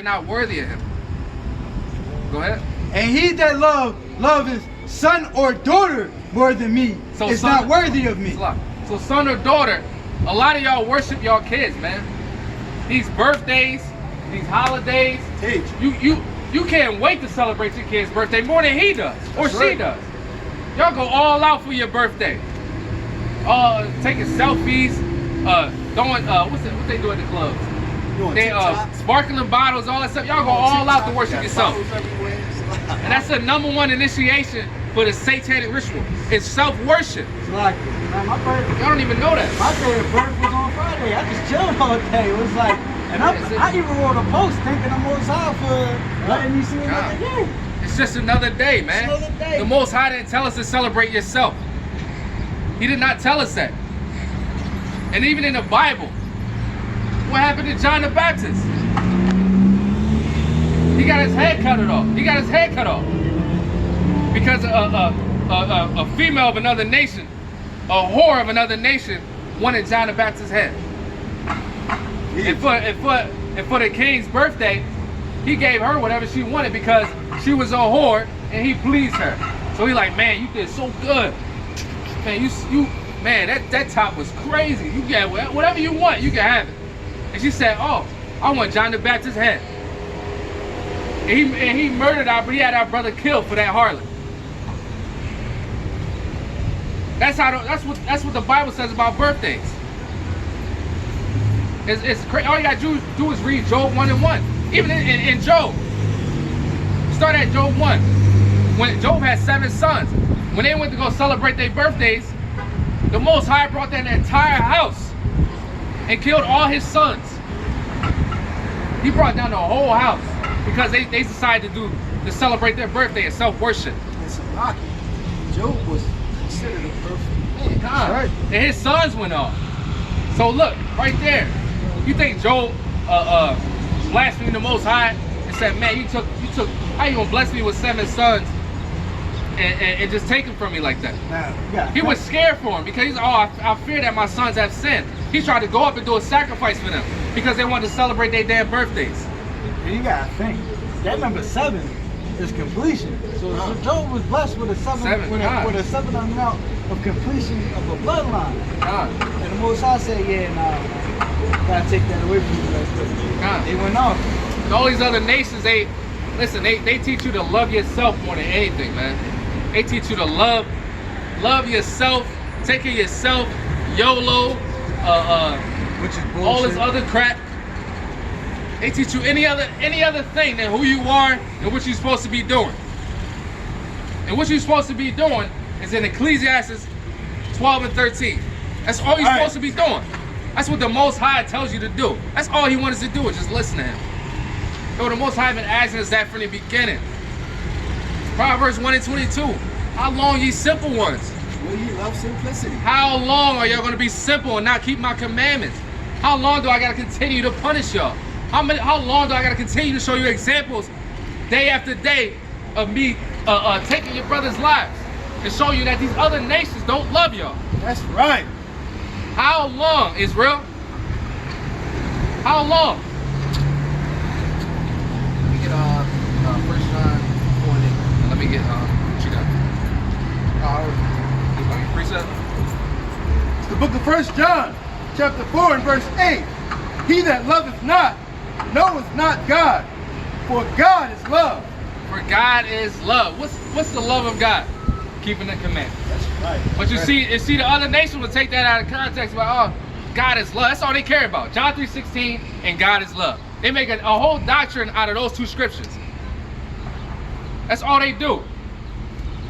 not worthy of him. Go ahead. And he that loveth son or daughter more than me is not worthy of me. So son or daughter, a lot of y'all worship y'all kids, man. These birthdays, these holidays, you can't wait to celebrate your kid's birthday more than he does or she does. Y'all go all out for your birthday. Taking selfies, throwing what they do at the clubs? They sparkling bottles, all that stuff. Y'all go all out to worship yourself. And that's the #1 initiation for the satanic ritual. It's self-worship. Like, man, my birthday. Y'all don't even know that. My day of birth was on Friday. I just chilled all day. It was like, and I even wrote a post thanking the Most High for letting me see another day. It's just another day, man. Another day. The Most High didn't tell us to celebrate yourself. He did not tell us that. And even in the Bible, what happened to John the Baptist? He got his head cut off. He got his head cut off because a female of another nation, a whore of another nation, wanted John the Baptist's head. And for the king's birthday, he gave her whatever she wanted because she was a whore and he pleased her. So he like, man, you did so good. Man, man, that top was crazy. You get whatever you want, you can have it. And she said, oh, I want John the Baptist's head. And he murdered our, but he had our brother killed for that harlot. That's what the Bible says about birthdays. It's crazy. All you gotta do is read Job 1:1. Even in Job, start at Job 1. When Job had 7 sons, when they went to go celebrate their birthdays, the Most High brought that entire house and killed all his sons. He brought down the whole house because they decided to celebrate their birthday and self-worship. It's lucky. Job was considered a perfect man. Right. And his sons went off. So look, right there. You think Job blasphemed the Most High and said, man, you took how you gonna bless me with 7 sons and just take them from me like that? Nah, he was scared for him because he's I fear that my sons have sinned. He tried to go up and do a sacrifice for them because they wanted to celebrate their damn birthdays. You gotta think. That number 7 is completion. So Job was blessed with a 7 amount of completion of a bloodline. And the Most High said, yeah, nah, gotta take that away from you right quick. They went off. And all these other nations, they teach you to love yourself more than anything, man. They teach you to love yourself, take care of yourself, YOLO, which is bullshit. All this other crap. They teach you any other thing than who you are and what you're supposed to be doing. And what you're supposed to be doing is in Ecclesiastes 12 and 13. That's all you're supposed to be doing. That's what the Most High tells you to do. That's all he wants us to do is just listen to him. Yo, the Most High been asking us that from the beginning. Proverbs 1 and 22. How long ye simple ones? Will ye love simplicity? How long are y'all going to be simple and not keep my commandments? How long do I got to continue to punish y'all? How long do I got to continue to show you examples day after day of me taking your brother's lives and show you that these other nations don't love y'all? That's right. How long, Israel? How long? Let me get 1 John 4 and 8. Let me get what you got? Precept. It's the book of 1 John, chapter 4 and verse 8. He that loveth not knoweth not God, for God is love. For God is love. What's the love of God? Keeping the commandments. That's right. But you see, the other nation will take that out of context about, oh, God is love. That's all they care about. John 3:16 and God is love. They make a whole doctrine out of those 2 scriptures. That's all they do.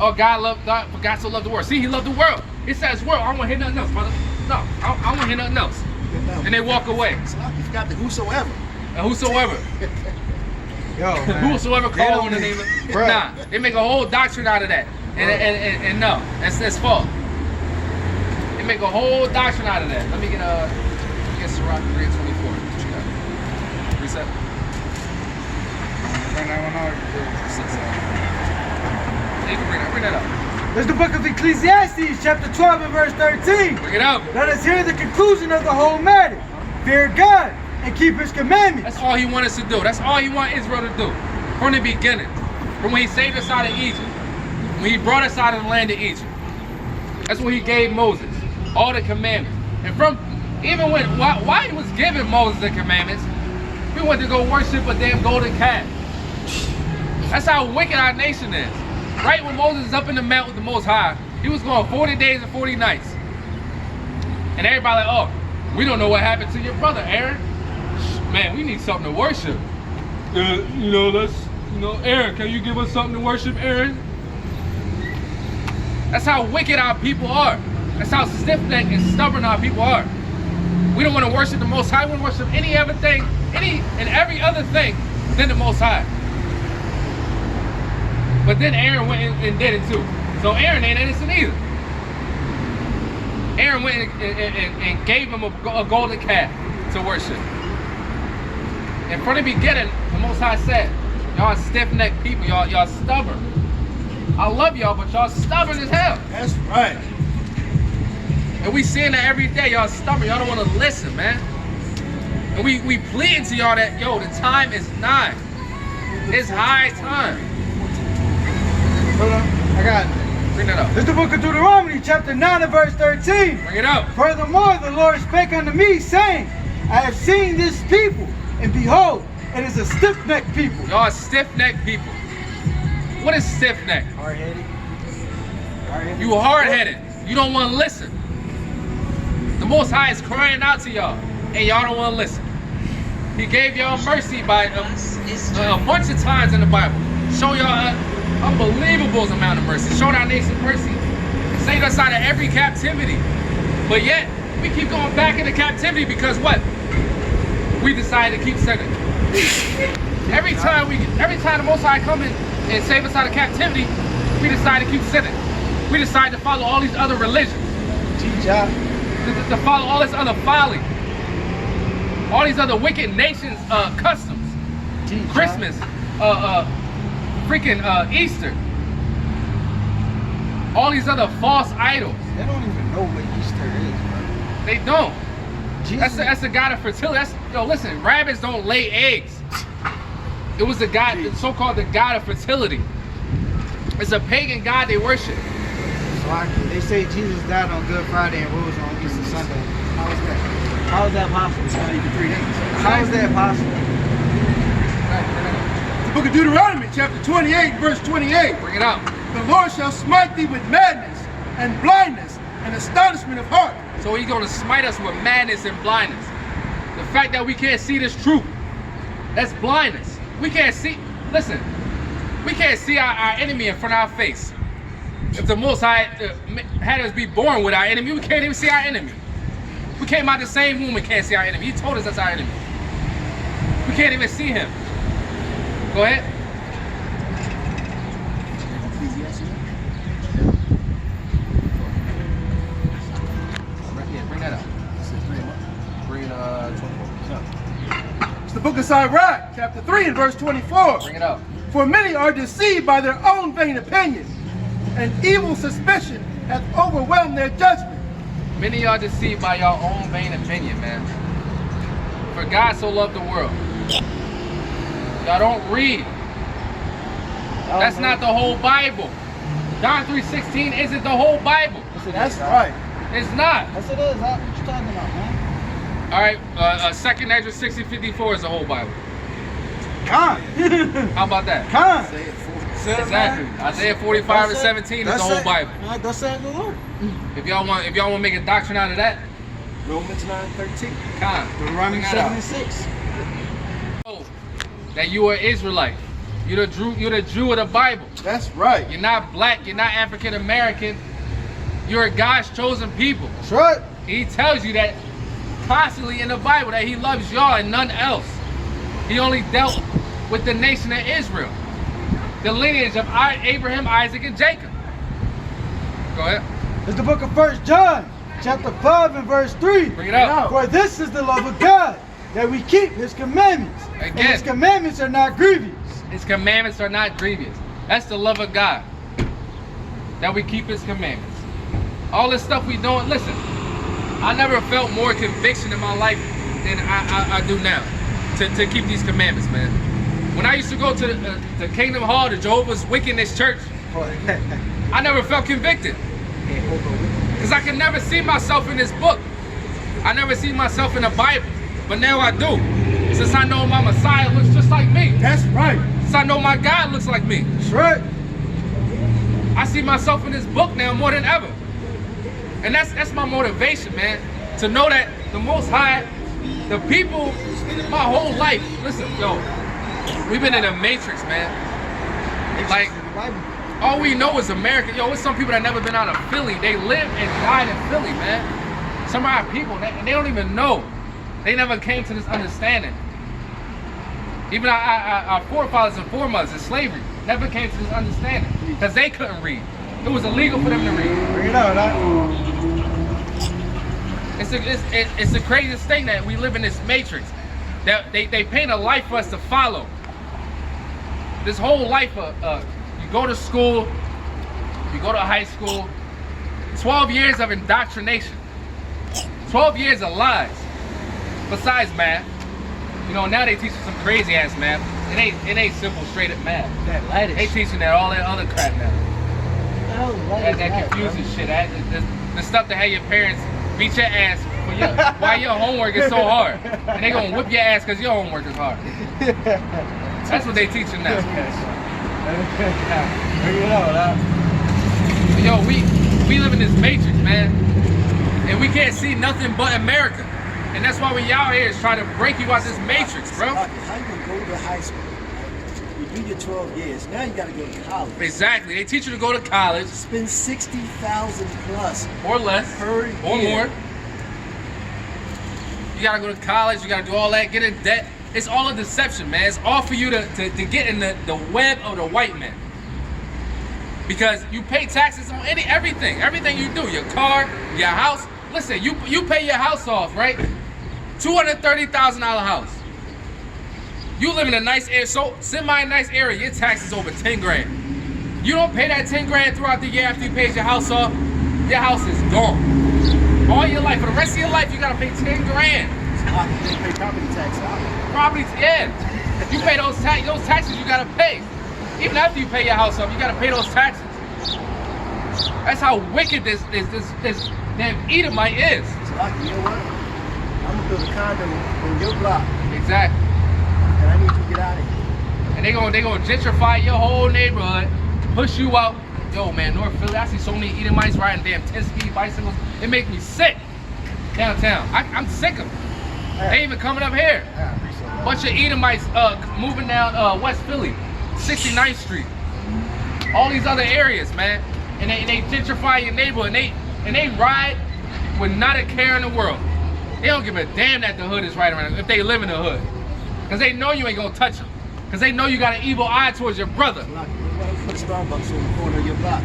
Oh, God, for God so loved the world. See, he loved the world. He says world. I don't want to hear nothing else, brother. No, I don't want to hear nothing else. And they walk away. So you forgot the whosoever. And whosoever. Yo, man. Whosoever call on the name of nah, they make a whole doctrine out of that. And no, that's false. They make a whole doctrine out of that. Let me get Sirach 3 and 24. What you got? Reset. Bring that one out. You can bring that up. There's the book of Ecclesiastes, chapter 12 and verse 13. Bring it up. Let us hear the conclusion of the whole matter. Fear God and keep his commandments. That's all he wanted us to do. That's all he wanted Israel to do. From the beginning. From when he saved us out of Egypt. When he brought us out of the land of Egypt. That's when he gave Moses all the commandments. And from, even when, why he was giving Moses the commandments, we went to go worship a damn golden calf. That's how wicked our nation is. Right when Moses is up in the mount with the Most High, he was going 40 days and 40 nights. And everybody like, oh, we don't know what happened to your brother, Aaron. Man, we need something to worship. Aaron, can you give us something to worship, Aaron? That's how wicked our people are. That's how stiff-necked and stubborn our people are. We don't want to worship the Most High. We want to worship any other thing, any and every other thing than the Most High. But then Aaron went and did it too. So Aaron ain't innocent either. Aaron went and gave him a golden calf to worship. And from the beginning, the Most High said, y'all stiff-necked people, y'all stubborn. I love y'all, but y'all stubborn as hell. That's right. And we seeing that every day. Y'all stubborn. Y'all don't want to listen, man. And we pleading to y'all that, yo, the time is nigh. It's high time. Hold on, I got it. Bring that up. It's the book of Deuteronomy, chapter 9 and verse 13. Bring it up. Furthermore, the Lord spake unto me, saying, I have seen this people, and behold, it is a stiff-necked people. Y'all stiff-necked people. What is stiff-necked? Hard-headed. Hard-headed. You hard-headed. You don't want to listen. The Most High is crying out to y'all, and y'all don't want to listen. He gave y'all mercy by a bunch of times in the Bible. Show y'all an unbelievable amount of mercy. Showed our nation mercy. Saved us out of every captivity. But yet, we keep going back into captivity because what? We decided to keep sinning. Every time the Most High come in and save us out of captivity, we decide to keep sinning. We decide to follow all these other religions. To follow all this other folly. All these other wicked nations' customs. Christmas, freaking Easter. All these other false idols. They don't even know what Easter is, bro. They don't. That's the god of fertility. Listen, rabbits don't lay eggs. It was the god, so-called the god of fertility. It's a pagan god they worship. So they say Jesus died on Good Friday and rose on Easter Sunday. How is that? How is that possible? It's not even 3 days. How is that possible? The book of Deuteronomy, chapter 28, verse 28. Bring it out. The Lord shall smite thee with madness and blindness and astonishment of heart. So he's going to smite us with madness and blindness. The fact that we can't see this truth, that's blindness. We can't see, listen, we can't see our enemy in front of our face. If the Most High had us be born with our enemy, we can't even see our enemy. We came out the same womb and can't see our enemy. He told us that's our enemy. We can't even see him. Go ahead. Bring that up. Bring 24. It's the book of Sirach, chapter 3 and verse 24. Bring it up. For many are deceived by their own vain opinion, and evil suspicion hath overwhelmed their judgment. Many are deceived by your own vain opinion, man. For God so loved the world. Y'all don't read. That's not the whole Bible. John 3:16 isn't the whole Bible. That's right. It's not. Yes, it is. What you talking about, man? All right, 2nd Ezra 60:54 is the whole Bible. Con. How about that? Con. Exactly. Isaiah 45 and 17 is the whole Bible. That's saying the Lord. If y'all want to make a doctrine out of that, Romans 9:13. Deuteronomy 7 and 6. That you are Israelite. You're the Jew of the Bible. That's right. You're not black. You're not African American. You're God's chosen people. That's right. He tells you that constantly in the Bible that he loves y'all and none else. He only dealt with the nation of Israel, the lineage of Abraham, Isaac, and Jacob. Go ahead. It's the book of 1 John, chapter 5 and verse 3. Bring it up. For this is the love of God, that we keep his commandments. Again. And his commandments are not grievous. His commandments are not grievous. That's the love of God, that we keep his commandments. All this stuff we doing, listen, I never felt more conviction in my life than I do now to keep these commandments, man. When I used to go to the Kingdom Hall, the Jehovah's Witness Church, I never felt convicted. Because I could never see myself in this book. I never see myself in the Bible. But now I do. Since I know my Messiah looks just like me. That's right. Since I know my God looks like me. That's right. I see myself in this book now more than ever. And that's my motivation, man. To know that the Most High, the people, my whole life, listen, yo, we've been in a matrix, man. Like, all we know is America. Yo, it's some people that never been out of Philly. They live and died in Philly, man. Some of our people, they don't even know. They never came to this understanding. Even our forefathers and foremothers in slavery never came to this understanding because they couldn't read. It was illegal for them to read. Bring it out, It's the craziest thing that we live in this matrix. That they paint a life for us to follow. This whole life you go to school, you go to high school, 12 years of indoctrination, 12 years of lies, besides math. You know, now they teach you some crazy ass math. It ain't simple, straight up math. They teaching that all that other crap now. That confusing shit. The stuff that had your parents beat your ass for why your homework is so hard. And they gonna whip your ass because your homework is hard. That's what they teaching now. Yo, we live in this matrix, man. And we can't see nothing but America. And that's why we out here is trying to break you out this matrix, bro. How you gonna go to high school? You do your 12 years. Now you gotta go to college. Exactly. They teach you to go to college. Spend $60,000 plus or less per year. Or more. You gotta go to college. You gotta do all that. Get in debt. It's all a deception, man. It's all for you to get in the web of the white man. Because you pay taxes on everything you do. Your car, your house. Listen, you pay your house off, right? $230,000 house. You live in a nice area, so semi-nice area. Your taxes over 10 grand. You don't pay that 10 grand throughout the year after you paid your house off. Your house is gone. All your life, for the rest of your life, you gotta pay 10 grand. They pay property tax. Property, yeah. You pay those taxes you gotta pay. Even after you pay your house off, you gotta pay those taxes. That's how wicked this damn Edomite is. So, you know what? I'm gonna build a condo on your block. Exactly. And I need you to get out of here. And they gonna gentrify your whole neighborhood, push you out. Yo, man, North Philly, I see so many Edomites riding damn 10-speed bicycles. It makes me sick. Downtown, I'm sick of them. They even coming up here. Bunch of Edomites moving down West Philly, 69th Street. All these other areas, man. And they gentrify your neighborhood. And they ride with not a care in the world. They don't give a damn that the hood is right around them if they live in the hood. Because they know you ain't gonna touch them. Because they know you got an evil eye towards your brother. Put a Starbucks on the corner of your block.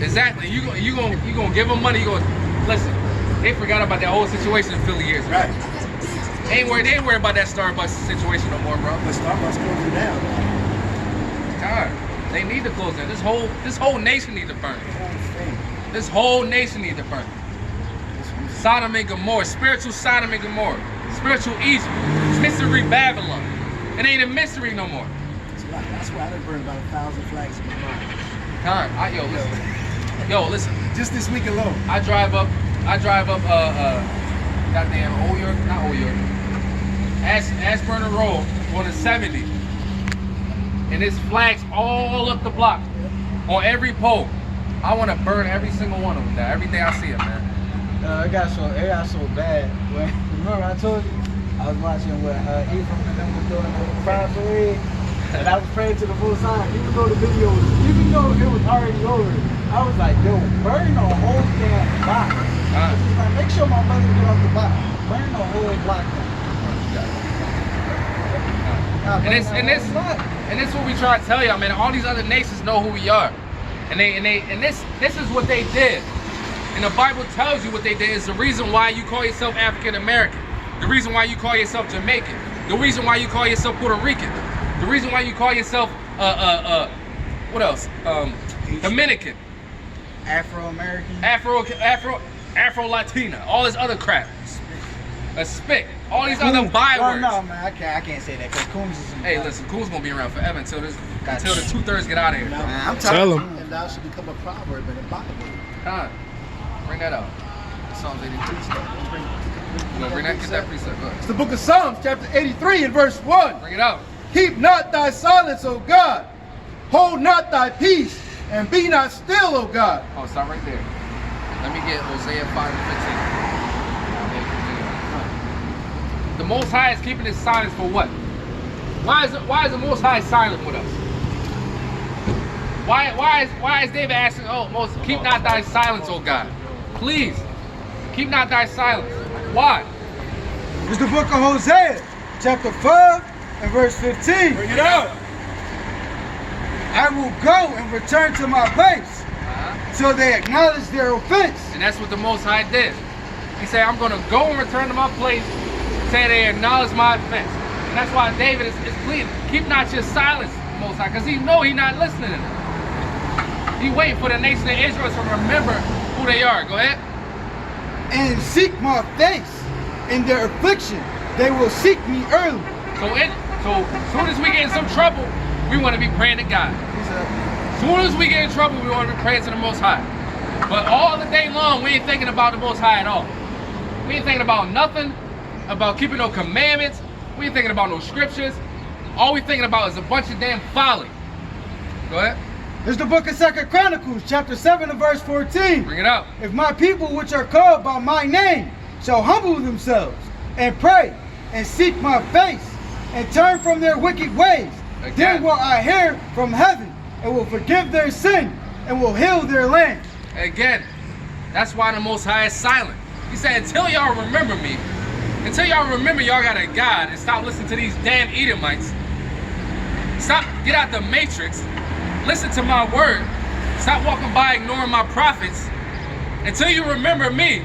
Exactly. You gonna give them money. You gonna listen. They forgot about that whole situation in Philly years ago. Right. They ain't worried about that Starbucks situation no more, bro. But Starbucks closing down. God, they need to close down. This whole nation need to burn. This whole nation need to burn. Sodom and Gomorrah, spiritual Sodom and Gomorrah, spiritual Egypt, mystery Babylon. It ain't a mystery no more. That's why I done burned about 1,000 flags in my mind. God, listen. Just this week alone. I drive up, goddamn not Old York, Ashburner Road on the 70. And there's flags all up the block, on every pole. I want to burn every single one of them down, every day I see it, man. It got so bad. Remember I told you, I was watching what Ephraim and them was doing the Pride Parade, and I was praying to the full sign, even though it was already over, I was like, yo, burn the whole damn block. Like, make sure my brother get off the block. Burn the whole block down. And this is what we try to tell y'all, man. All these other nations know who we are. And this is what they did. And the Bible tells you what they did is the reason why you call yourself African American, the reason why you call yourself Jamaican, the reason why you call yourself Puerto Rican, the reason why you call yourself what else? Dominican, Afro-American, Afro-Latina, all this other crap. A spick. All these other bywords. No, man, I can't say that because Coons is. Hey, listen, Coons gonna be around forever until the 2/3 get out of here. Man, I'm Tell telling him. you. And thou should become a proverb in the Bible. Con, bring that out. Psalms 83. You gonna bring that? Get that precept. Go It's ahead. the book of Psalms, chapter 83 and verse 1. Bring it out. Keep not thy silence, O God. Hold not thy peace, and be not still, O God. Oh, stop right there. Let me get Hosea 5:15. The Most High is keeping his silence for what? Why is the Most High silent with us? Why is David asking, keep not thy silence, O God? Please, keep not thy silence. Why? It's the book of Hosea, chapter 5 and verse 15. Bring it out. I will go and return to my place till they acknowledge their offense. And that's what the Most High did. He said, I'm going to go and return to my place, say they acknowledge my offense. And that's why David is pleading, keep not your silence, Most High, because he know he's not listening to them. He waiting for the nation of Israel to remember who they are. Go ahead. And seek my face in their affliction. They will seek me early. So soon as we get in some trouble, we want to be praying to God. Soon as we get in trouble, we want to be praying to the Most High. But all the day long, we ain't thinking about the Most High at all. We ain't thinking about nothing, about keeping no commandments. We ain't thinking about no scriptures. All we thinking about is a bunch of damn folly. Go ahead. It's the book of 2 Chronicles, chapter 7 and verse 14. Bring it out. If my people which are called by my name shall humble themselves and pray and seek my face and turn from their wicked ways, then will I hear from heaven and will forgive their sin and will heal their land. Again, that's why the Most High is silent. He said, until y'all remember me, until y'all remember y'all got a God and stop listening to these damn Edomites, stop, get out the matrix, listen to my word, stop walking by ignoring my prophets, until you remember me,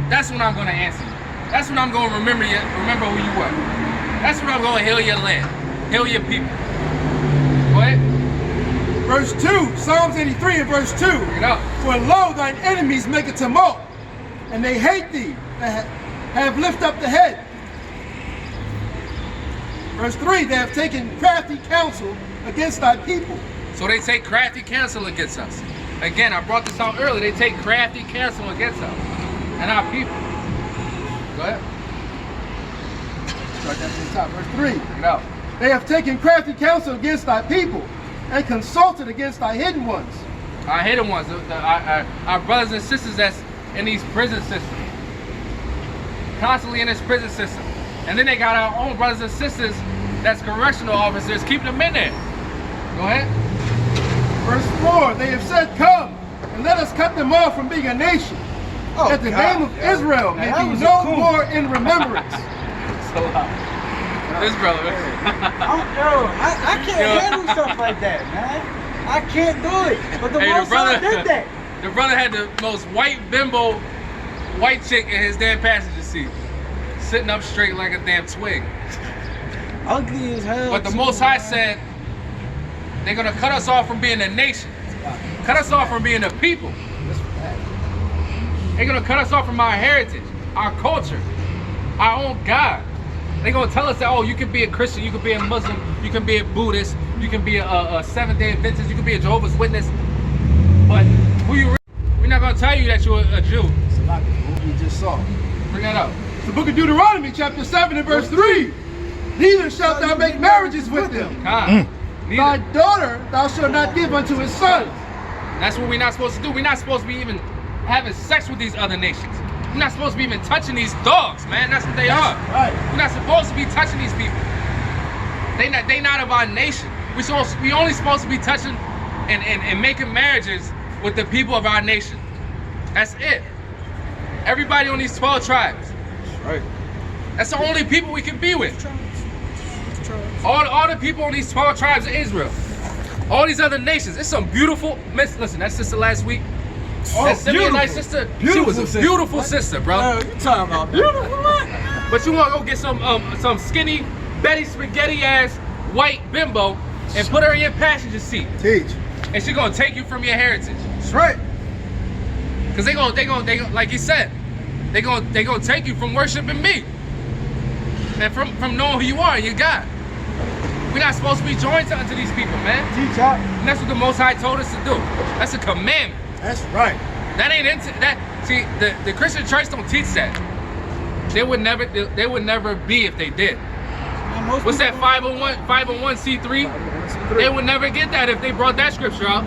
that's when I'm going to answer you. That's when I'm going to remember who you were. That's when I'm going to heal your land, heal your people. Go ahead. Verse 2, Psalms 83 and verse 2. Bring it up. For lo, thine enemies make a tumult, and they hate thee, that have lift up the head. Verse 3, they have taken crafty counsel against thy people. So they take crafty counsel against us. Again, I brought this out earlier. They take crafty counsel against us and our people. Go ahead. Start that from the top. Verse 3. Bring it out. They have taken crafty counsel against thy people, and consulted against thy hidden ones. Our hidden ones, our brothers and sisters that's in these prison systems. Constantly in this prison system. And then they got our own brothers and sisters that's correctional officers, keeping them in there. Go ahead. Verse 4, they have said, come, and let us cut them off from being a nation, that the name of Israel may be no more in remembrance. So loud. This brother, man. I can't handle stuff like that, man. I can't do it. But the Most High did that. The brother had the most white bimbo, white chick in his damn passenger seat, sitting up straight like a damn twig. Ugly as hell. But the Most High said, they're gonna cut us off from being a nation, cut us off from being a people. They're gonna cut us off from our heritage, our culture, our own God. They're gonna tell us that, oh, you can be a Christian, you can be a Muslim, you can be a Buddhist, you can be a Seventh-day Adventist, you can be a Jehovah's Witness. But who you really? We're not gonna tell you that you're a Jew. It's like the movie we just saw. Bring that up. It's the book of Deuteronomy, chapter 7 and verse 3. Neither shalt thou make marriages with them. Thy Thy daughter thou shalt not give unto his son. That's what we're not supposed to do. We're not supposed to be even having sex with these other nations. We're not supposed to be even touching these dogs, man. That's what they are. Right. We're not supposed to be touching these people. They not of our nation. We only supposed to be touching and making marriages with the people of our nation. That's it. Everybody on these 12 tribes. Right. That's the only people we can be with. All the people on these 12 tribes of Israel. All these other nations. It's some beautiful. Listen, that sister last week. That Simeonite sister. She was a beautiful sister, bro. You talking about beautiful, man? But you want to go get some skinny Betty Spaghetti ass white bimbo and put her in your passenger seat. Teach. And she gonna take you from your heritage. That's right. Cause they gonna like you said, they gonna take you from worshiping me. and from knowing who you are and your God. We're not supposed to be joined unto these people, man. Teach out. And that's what the Most High told us to do. That's a commandment. That's right. That ain't into that. See, the Christian church don't teach that. They would never be if they did. What's that 501c3? They would never get that if they brought that scripture out.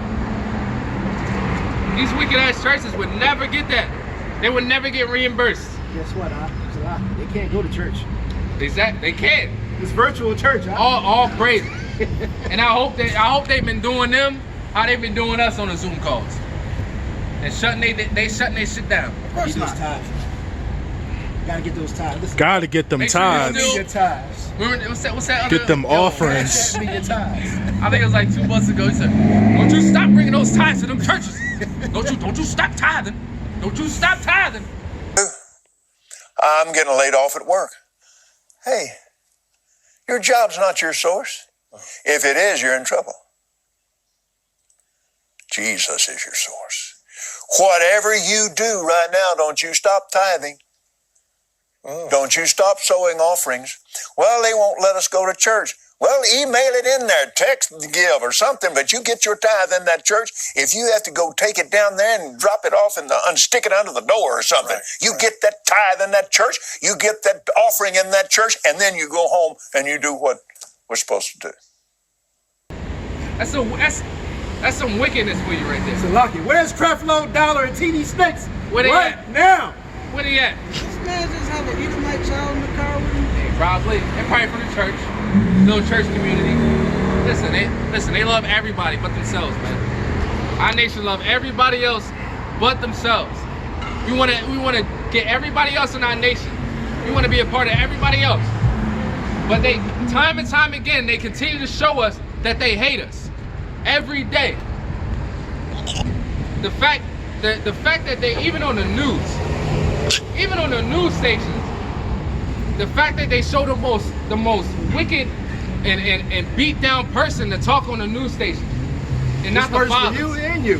These wicked ass churches would never get that. They would never get reimbursed. Guess what? They can't go to church. They can't. It's virtual church. All praise. And I hope they've been doing them how they've been doing us on the Zoom calls. And shutting they shit down. Of course not. Gotta get those tithes. Gotta get them tithes. Your tithes. Remember, what's that other, Get them offerings. Your tithes. I think it was like 2 months ago. He said, "Don't you stop bringing those tithes to them churches. Don't you stop tithing. Don't you stop tithing." I'm getting laid off at work. Hey, your job's not your source. If it is, you're in trouble. Jesus is your source. Whatever you do right now, don't you stop tithing. Don't you stop sowing offerings. Well, they won't let us go to church. Well, email it in there, text give or something, but you get your tithe in that church. If you have to go take it down there and drop it off and stick it under the door or something, you get that tithe in that church, you get that offering in that church, and then you go home and you do what we're supposed to do. That's some wickedness for you right there. So Lucky, where's Creflo Dollar and TD Snakes? Where they right at? now? Where they at? This man just have an Edomite child in the car with him. Probably. They're probably from the church. Little church community. Listen, they love everybody but themselves, man. Our nation love everybody else but themselves. We wanna get everybody else in our nation. We wanna be a part of everybody else. But they, time and time again, they continue to show us that they hate us. Every day. The fact that they, even on the news stations, the fact that they show the most wicked and beat down person to talk on the news station, and not the fathers. For you and you.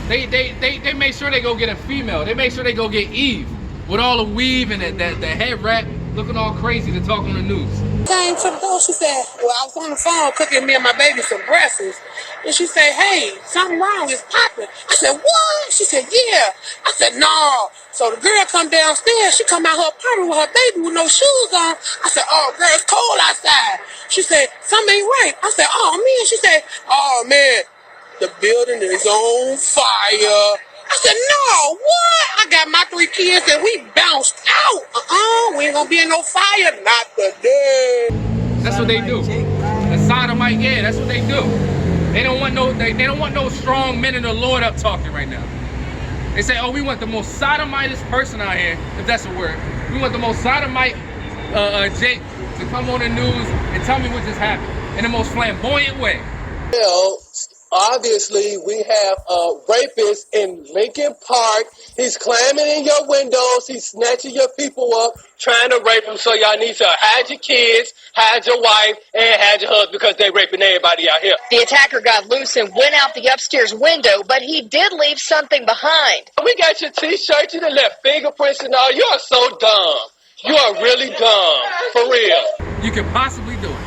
They make sure they go get a female. They make sure they go get Eve with all the weave and the head wrap, looking all crazy to talk on the news. Came to the door, she said, well, I was on the phone cooking me and my baby some breakfast. And she said, hey, something wrong, it's popping. I said, what? She said, yeah. I said, no. So the girl come downstairs, she come out her apartment with her baby with no shoes on. I said, oh, girl, it's cold outside. She said, something ain't right. I said, oh, man. She said, oh, man, the building is on fire. I said, no, what? I got my 3 kids and we bounced out. We ain't gonna be in no fire, not today. That's what they do. The sodomite, yeah, that's what they do. They don't want no strong men in the Lord up talking right now. They say, oh, we want the most sodomitest person out here, if that's a word. We want the most sodomite Jake to come on the news and tell me what just happened in the most flamboyant way. Well, obviously, we have a rapist in Lincoln Park. He's climbing in your windows. He's snatching your people up, trying to rape them. So y'all need to hide your kids, hide your wife, and hide your husband because they're raping everybody out here. The attacker got loose and went out the upstairs window, but he did leave something behind. We got your T-shirt. You done left fingerprints and all. You are so dumb. You are really dumb. For real. You can possibly do it.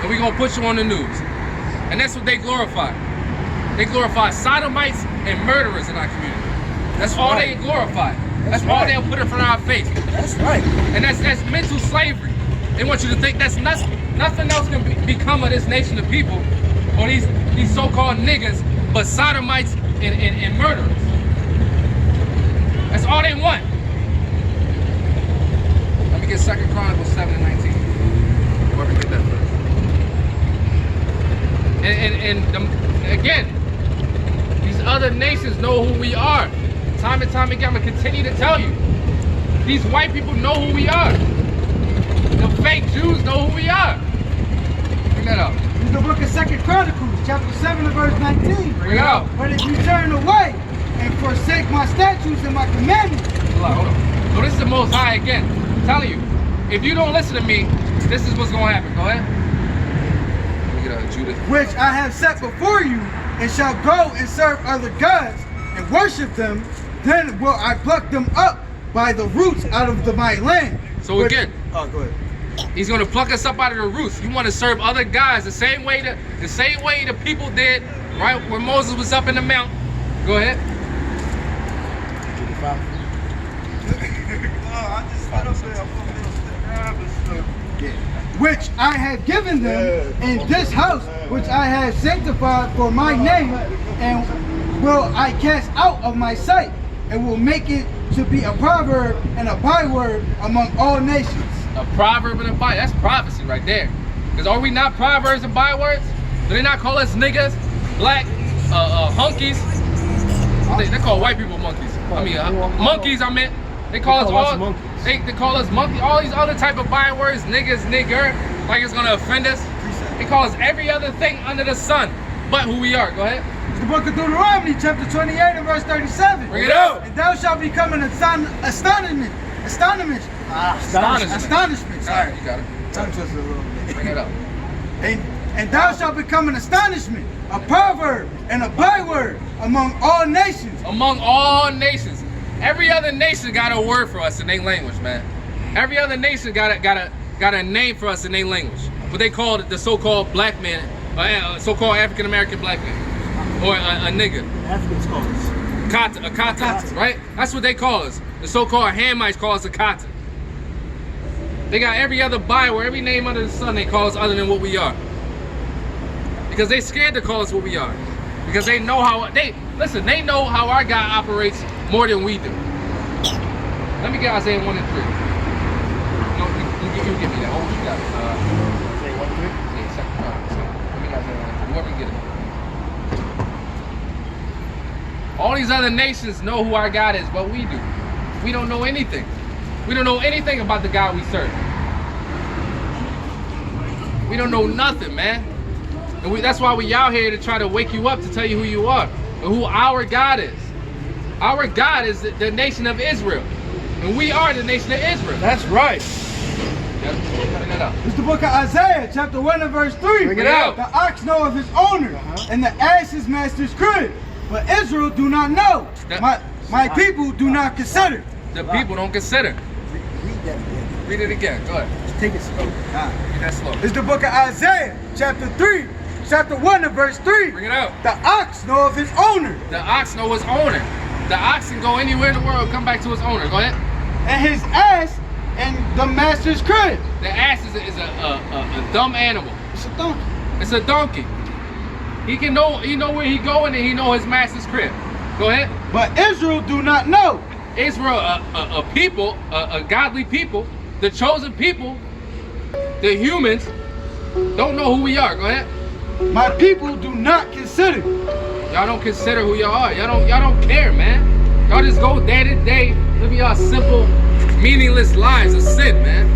And we're going to put you on the news. And that's what they glorify. They glorify sodomites and murderers in our community. That's all they glorify. That's all they'll put in front of our face. That's right. And that's mental slavery. They want you to think that's nothing else can become of this nation of people, or these so-called niggas, but sodomites and murderers. That's all they want. Let me get 2 Chronicles 7:19. Where we get that first. And again, these other nations know who we are. Time and time again, I'm going to continue to tell you. These white people know who we are. The fake Jews know who we are. Bring that up. In the book of 2 Chronicles, chapter 7 and verse 19. Bring it up. But if you turn away and forsake my statutes and my commandments. Hold on. So this is the Most High again. I'm telling you, if you don't listen to me, this is what's going to happen. Go ahead. Judith. Which I have set before you, and shall go and serve other gods and worship them, then will I pluck them up by the roots out of my land. So again, go ahead. He's gonna pluck us up out of the roots. You want to serve other guys the same way the people did, right? When Moses was up in the mount. Go ahead. Which I have given them in this house, which I have sanctified for my name, and will I cast out of my sight, and will make it to be a proverb and a byword among all nations. A proverb and a byword. That's prophecy right there. Because are we not proverbs and bywords? Do they not call us niggas, black, hunkies? They call white people monkeys. I mean, monkeys, I meant. They call us all monkeys. They call us monkey, all these other type of bywords, niggas, nigger, like it's gonna offend us. They call us every other thing under the sun, but who we are. Go ahead. It's the book of Deuteronomy, chapter 28 and verse 37. Bring it out. And thou shalt become an astonishment. Astonishment. Sorry. You got it. Tongue twister a little bit. Bring it up. And thou shalt become an astonishment, a proverb, and a byword among all nations. Among all nations. Every other nation got a word for us in their language, man. Every other nation got a name for us in their language. What they call the so-called black man, so-called African-American black man, or a nigga. Africans call us a kata, right? That's what they call us. The so-called Hamites call us a kata. They got every other byword, every name under the sun they call us other than what we are. Because they scared to call us what we are. Because they know how they know how our God operates more than we do. Let me get Isaiah 1 and 3. No, you give me that. Oh, you got it. Isaiah 1 and 3? Yeah, second. Let me get Isaiah 1 and 3. Whoever can get it. All these other nations know who our God is, but we do. We don't know anything. We don't know anything about the God we serve. We don't know nothing, man. And that's why we out here to try to wake you up to tell you who you are and who our God is. Our God is the nation of Israel. And we are the nation of Israel. That's right. It's the book of Isaiah, chapter 1 and verse 3. Bring it out. The ox knoweth his owner, and the ass his master's crib. But Israel do not know. My people do not consider. The people don't consider. Read that again. Read it again. Go ahead. Just take it slow. Read that slow. It's the book of Isaiah, chapter 1 and verse 3. Bring it out. The ox knoweth his owner. The ox know his owner. The ox can go anywhere in the world, come back to his owner. Go ahead. And his ass and the master's crib. The ass is a dumb animal. It's a donkey. It's a donkey. He know where he going and he know his master's crib. Go ahead. But Israel do not know. Israel, a people, a godly people, the chosen people, the humans, don't know who we are. Go ahead. My people do not consider. Y'all don't consider who y'all are. Y'all don't care, man. Y'all just go day to day, living y'all simple, meaningless lives of sin, man.